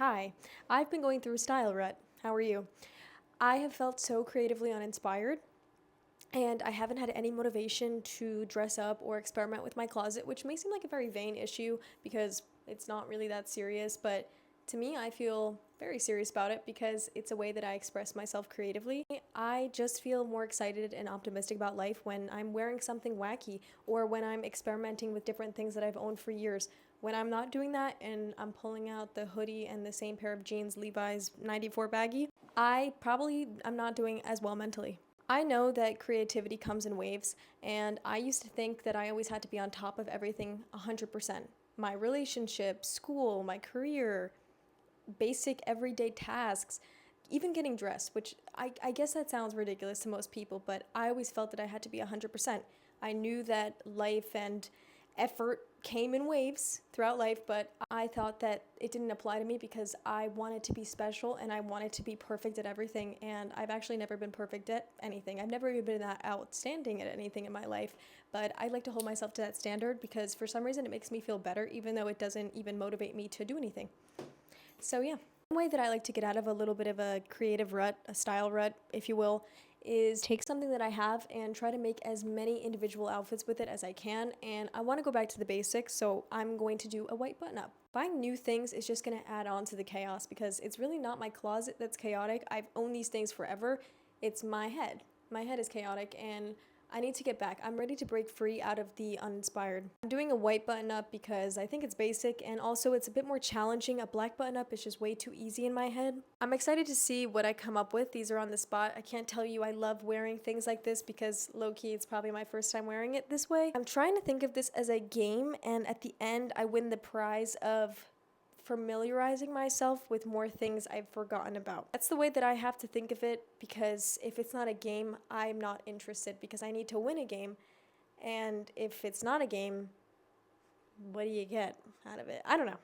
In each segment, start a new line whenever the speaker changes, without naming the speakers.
Hi, I've been going through a style rut. How are you? I have felt so creatively uninspired, and I haven't had any motivation to dress up or experiment with my closet, which may seem like a very vain issue because it's not really that serious, but to me, I feel very serious about it because it's a way that I express myself creatively. I just feel more excited and optimistic about life when I'm wearing something wacky or when I'm experimenting with different things that I've owned for years. When I'm not doing that and I'm pulling out the hoodie and the same pair of jeans, Levi's 94 baggy, I probably am not doing as well mentally. I know that creativity comes in waves, and I used to think that I always had to be on top of everything 100%. My relationship, school, my career, basic everyday tasks, even getting dressed, which I guess that sounds ridiculous to most people, but I always felt that I had to be 100%. I knew that life and effort came in waves throughout life, but I thought that it didn't apply to me because I wanted to be special and I wanted to be perfect at everything, and I've actually never been perfect at anything. I've never even been that outstanding at anything in my life, but I like to hold myself to that standard because for some reason it makes me feel better even though it doesn't even motivate me to do anything. So yeah, one way that I like to get out of a little bit of a creative rut, a style rut, if you will, is take something that I have and try to make as many individual outfits with it as I can. And I want to go back to the basics, so I'm going to do a white button up. Buying new things is just going to add on to the chaos because it's really not my closet that's chaotic. I've owned these things forever. It's my head. My head is chaotic, and I need to get back. I'm ready to break free out of the uninspired. I'm doing a white button up because I think it's basic, and also it's a bit more challenging. A black button up is just way too easy in my head. I'm excited to see what I come up with. These are on the spot. I can't tell you I love wearing things like this because low-key it's probably my first time wearing it this way. I'm trying to think of this as a game, and at the end I win the prize of familiarizing myself with more things I've forgotten about. That's the way that I have to think of it, because if it's not a game, I'm not interested because I need to win a game. And if it's not a game, what do you get out of it? I don't know.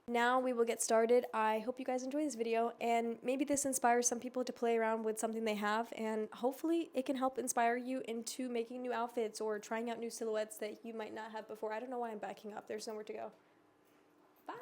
Now we will get started. I hope you guys enjoy this video, and maybe this inspires some people to play around with something they have, and hopefully it can help inspire you into making new outfits or trying out new silhouettes that you might not have before. I don't know why I'm backing up. There's nowhere to go. Bye!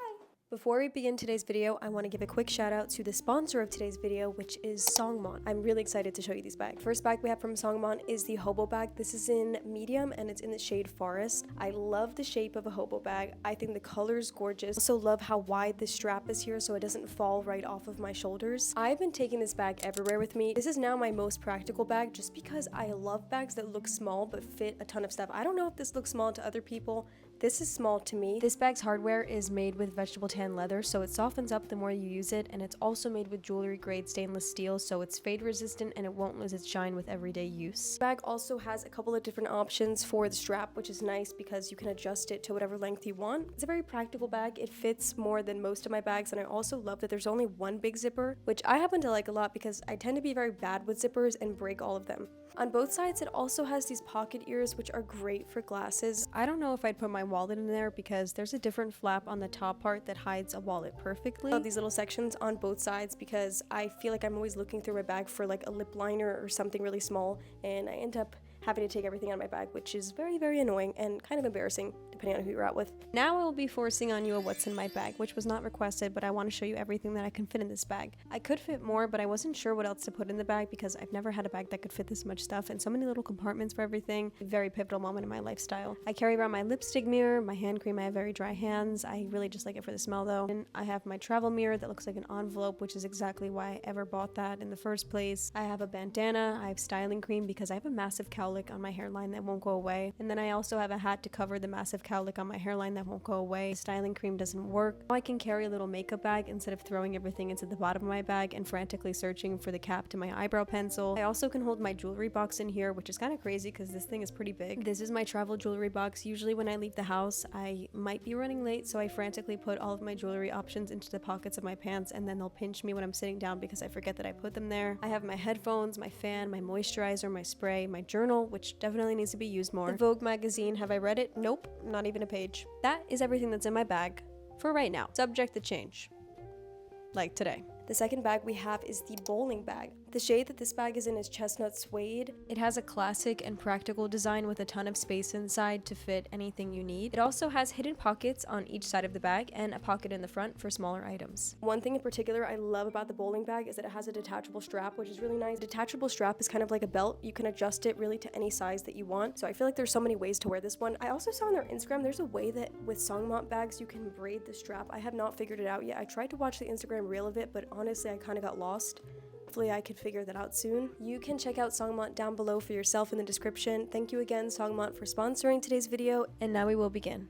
Before we begin today's video, I want to give a quick shout out to the sponsor of today's video, which is Songmont. I'm really excited to show you these bags. First bag we have from Songmont is the hobo bag. This is in medium and it's in the shade Forest. I love the shape of a hobo bag. I think the color is gorgeous. I also love how wide the strap is here so it doesn't fall right off of my shoulders. I've been taking this bag everywhere with me. This is now my most practical bag just because I love bags that look small but fit a ton of stuff. I don't know if this looks small to other people. This is small to me. This bag's hardware is made with vegetable tan leather, so it softens up the more you use it, and it's also made with jewelry grade stainless steel, so it's fade resistant and it won't lose its shine with everyday use. The bag also has a couple of different options for the strap, which is nice because you can adjust it to whatever length you want. It's a very practical bag. It fits more than most of my bags, and I also love that there's only one big zipper, which I happen to like a lot because I tend to be very bad with zippers and break all of them. On both sides, it also has these pocket ears, which are great for glasses. I don't know if I'd put my wallet in there because there's a different flap on the top part that hides a wallet perfectly. I love these little sections on both sides because I feel like I'm always looking through my bag for like a lip liner or something really small, and I end up having to take everything out of my bag, which is very, very annoying and kind of embarrassing depending on who you're out with. Now I will be forcing on you a what's in my bag, which was not requested, but I want to show you everything that I can fit in this bag. I could fit more, but I wasn't sure what else to put in the bag because I've never had a bag that could fit this much stuff and so many little compartments for everything. A very pivotal moment in my lifestyle. I carry around my lipstick mirror, my hand cream. I have very dry hands. I really just like it for the smell though. And I have my travel mirror that looks like an envelope, which is exactly why I ever bought that in the first place. I have a bandana. I have styling cream because I have a massive cowlick on my hairline that won't go away. And then I also have a hat to cover the massive cowlick on my hairline that won't go away. The styling cream doesn't work. Now I can carry a little makeup bag instead of throwing everything into the bottom of my bag and frantically searching for the cap to my eyebrow pencil. I also can hold my jewelry box in here, which is kind of crazy because this thing is pretty big. This is my travel jewelry box. Usually when I leave the house, I might be running late, so I frantically put all of my jewelry options into the pockets of my pants, and then they'll pinch me when I'm sitting down because I forget that I put them there. I have my headphones, my fan, my moisturizer, my spray, my journal, which definitely needs to be used more. The Vogue magazine, have I read it? Nope, not even a page. That is everything that's in my bag for right now, subject to change, like today. The second bag we have is the bowling bag.
The shade that this bag is in is chestnut suede.
It has a classic and practical design with a ton of space inside to fit anything you need. It also has hidden pockets on each side of the bag and a pocket in the front for smaller items.
One thing in particular I love about the bowling bag is that it has a detachable strap, which is really nice. The detachable strap is kind of like a belt. You can adjust it really to any size that you want. So I feel like there's so many ways to wear this one. I also saw on their Instagram there's a way that with songmont bags you can braid the strap. I have not figured it out yet. I tried to watch the Instagram reel of it, but honestly I kind of got lost. Hopefully I could figure that out soon. You can check out Songmont down below for yourself in the description. Thank you again, Songmont, for sponsoring today's video.
And now we will begin.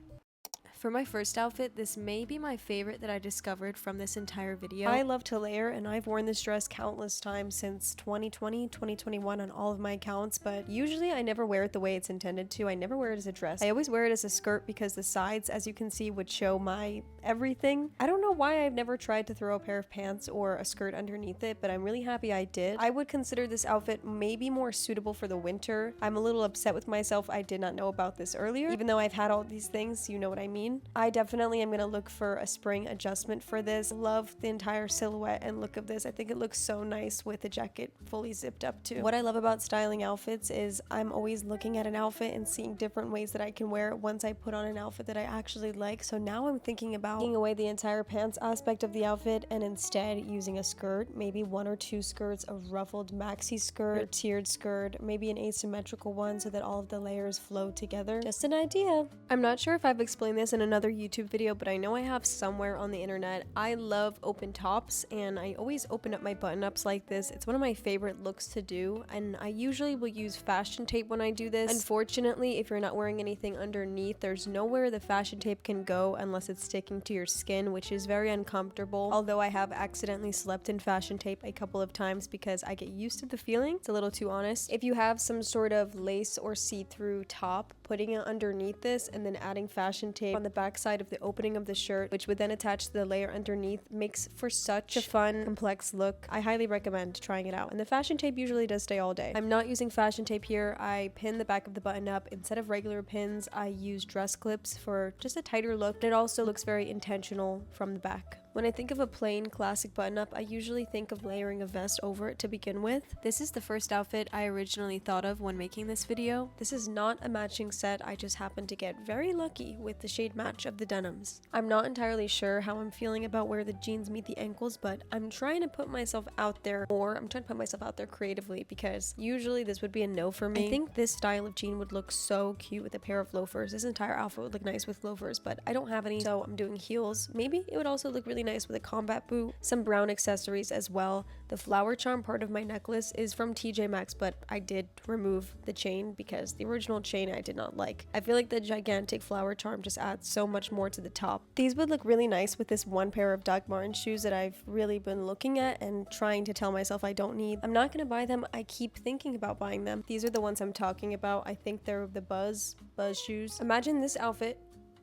For my first outfit, this may be my favorite that I discovered from this entire video.
I love to layer, and I've worn this dress countless times since 2020, 2021 on all of my accounts, but usually I never wear it the way it's intended to. I never wear it as a dress. I always wear it as a skirt because the sides, as you can see, would show my everything. I don't know why I've never tried to throw a pair of pants or a skirt underneath it, but I'm really happy I did. I would consider this outfit maybe more suitable for the winter. I'm a little upset with myself. I did not know about this earlier, even though I've had all these things, you know what I mean. I definitely am going to look for a spring adjustment for this. Love the entire silhouette and look of this. I think it looks so nice with the jacket fully zipped up too. What I love about styling outfits is I'm always looking at an outfit and seeing different ways that I can wear it once I put on an outfit that I actually like. So now I'm thinking about taking away the entire pants aspect of the outfit and instead using a skirt, maybe 1 or 2 skirts, a ruffled maxi skirt, a tiered skirt, maybe an asymmetrical one so that all of the layers flow together. Just an idea. I'm not sure if I've explained this in another YouTube video, but I know I have somewhere on the internet. I love open tops and I always open up my button ups like this. It's one of my favorite looks to do, and I usually will use fashion tape when I do this. Unfortunately, if you're not wearing anything underneath, there's nowhere the fashion tape can go unless it's sticking to your skin, which is very uncomfortable. Although I have accidentally slept in fashion tape a couple of times because I get used to the feeling. It's a little too honest. If you have some sort of lace or see-through top, putting it underneath this and then adding fashion tape on the back side of the opening of the shirt, which would then attach to the layer underneath, makes for such a fun, complex look. I highly recommend trying it out. And the fashion tape usually does stay all day. I'm not using fashion tape here. I pin the back of the button up. Instead of regular pins, I use dress clips for just a tighter look. It also looks very intentional from the back. When I think of a plain classic button-up, I usually think of layering a vest over it to begin with. This is the first outfit I originally thought of when making this video. This is not a matching set, I just happened to get very lucky with the shade match of the denims. I'm not entirely sure how I'm feeling about where the jeans meet the ankles, but I'm trying to put myself out there more. I'm trying to put myself out there creatively because usually this would be a no for me. I think this style of jean would look so cute with a pair of loafers. This entire outfit would look nice with loafers, but I don't have any, so I'm doing heels. Maybe it would also look really nice with a combat boot, some brown accessories as well. The flower charm part of my necklace is from TJ Maxx, but I did remove the chain because the original chain I did not like. I feel like the gigantic flower charm just adds so much more to the top. These would look really nice with this one pair of Doc Martens shoes that I've really been looking at and trying to tell myself I don't need. I'm not gonna buy them. I keep thinking about buying them. These are the ones I'm talking about. I think they're the Buzz shoes. Imagine this outfit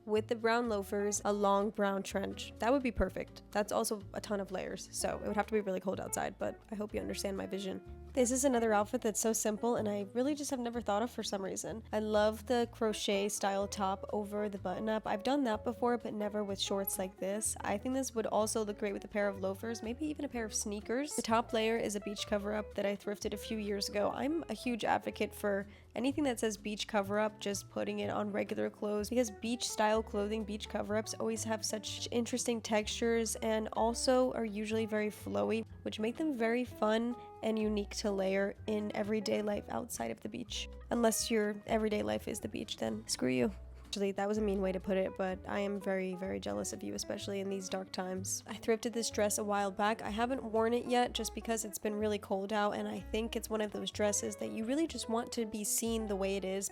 with the brown loafers, a long brown trench. That would be perfect. That's also a ton of layers, so it would have to be really cold outside, but I hope you understand my vision. This is another outfit that's so simple and I really just have never thought of for some reason. I love the crochet style top over the button up. I've done that before, but never with shorts like this. I think this would also look great with a pair of loafers, maybe even a pair of sneakers. The top layer is a beach cover up that I thrifted a few years ago. I'm a huge advocate for anything that says beach cover up, just putting it on regular clothes, because beach style clothing, beach cover ups always have such interesting textures and also are usually very flowy, which make them very fun and unique to layer in everyday life outside of the beach. Unless your everyday life is the beach, then screw you. Actually, that was a mean way to put it, but I am very, very jealous of you, especially in these dark times. I thrifted this dress a while back. I haven't worn it yet just because it's been really cold out, and I think it's one of those dresses that you really just want to be seen the way it is.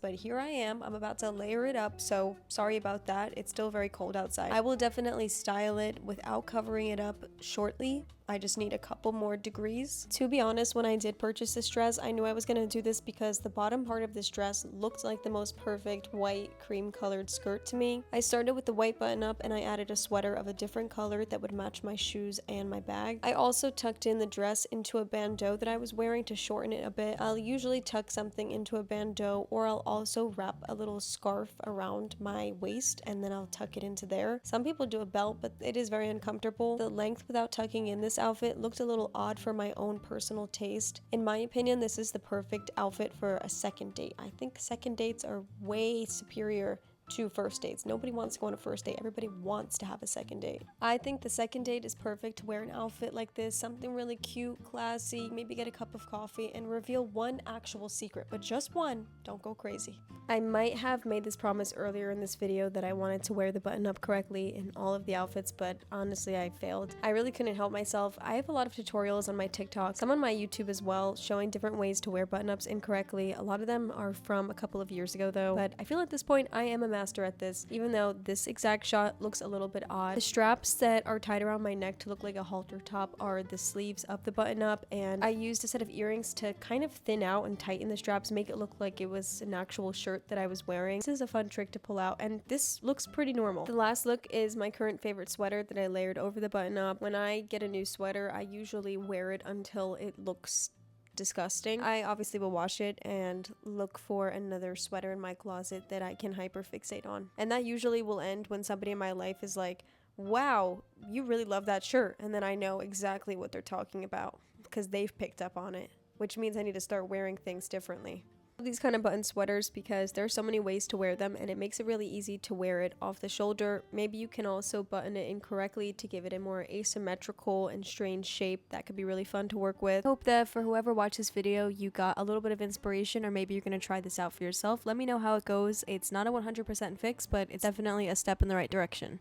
But here I am, I'm about to layer it up, so sorry about that. It's still very cold outside. I will definitely style it without covering it up shortly. I just need a couple more degrees. To be honest, when I did purchase this dress, I knew I was going to do this because the bottom part of this dress looked like the most perfect white cream colored skirt to me. I started with the white button up and I added a sweater of a different color that would match my shoes and my bag. I also tucked in the dress into a bandeau that I was wearing to shorten it a bit. I'll usually tuck something into a bandeau, or I'll also wrap a little scarf around my waist and then I'll tuck it into there. Some people do a belt, but it is very uncomfortable. The length without tucking in this outfit looked a little odd for my own personal taste. In my opinion, this is the perfect outfit for a second date. I think second dates are way superior to first dates. Nobody wants to go on a first date. Everybody wants to have a second date. I think the second date is perfect to wear an outfit like this, something really cute, classy, maybe get a cup of coffee and reveal one actual secret, but just one. Don't go crazy. I might have made this promise earlier in this video that I wanted to wear the button up correctly in all of the outfits, but honestly I failed. I really couldn't help myself. I have a lot of tutorials on my TikTok, some on my YouTube as well, showing different ways to wear button ups incorrectly. A lot of them are from a couple of years ago though, but I feel at this point I am a master at this, even though this exact shot looks a little bit odd. The straps that are tied around my neck to look like a halter top are the sleeves of the button up, and I used a set of earrings to kind of thin out and tighten the straps, make it look like it was an actual shirt that I was wearing. This is a fun trick to pull out, and this looks pretty normal. The last look is my current favorite sweater that I layered over the button up. When I get a new sweater, I usually wear it until it looks disgusting. I obviously will wash it and look for another sweater in my closet that I can hyperfixate on. And that usually will end when somebody in my life is like, wow, you really love that shirt. And then I know exactly what they're talking about because they've picked up on it, which means I need to start wearing things differently. These kind of button sweaters because there are so many ways to wear them and it makes it really easy to wear it off the shoulder. Maybe you can also button it incorrectly to give it a more asymmetrical and strange shape. That could be really fun to work with. Hope that for whoever watched this video you got a little bit of inspiration, or maybe you're going to try this out for yourself. Let me know how it goes. It's not a 100% fix, but it's definitely a step in the right direction.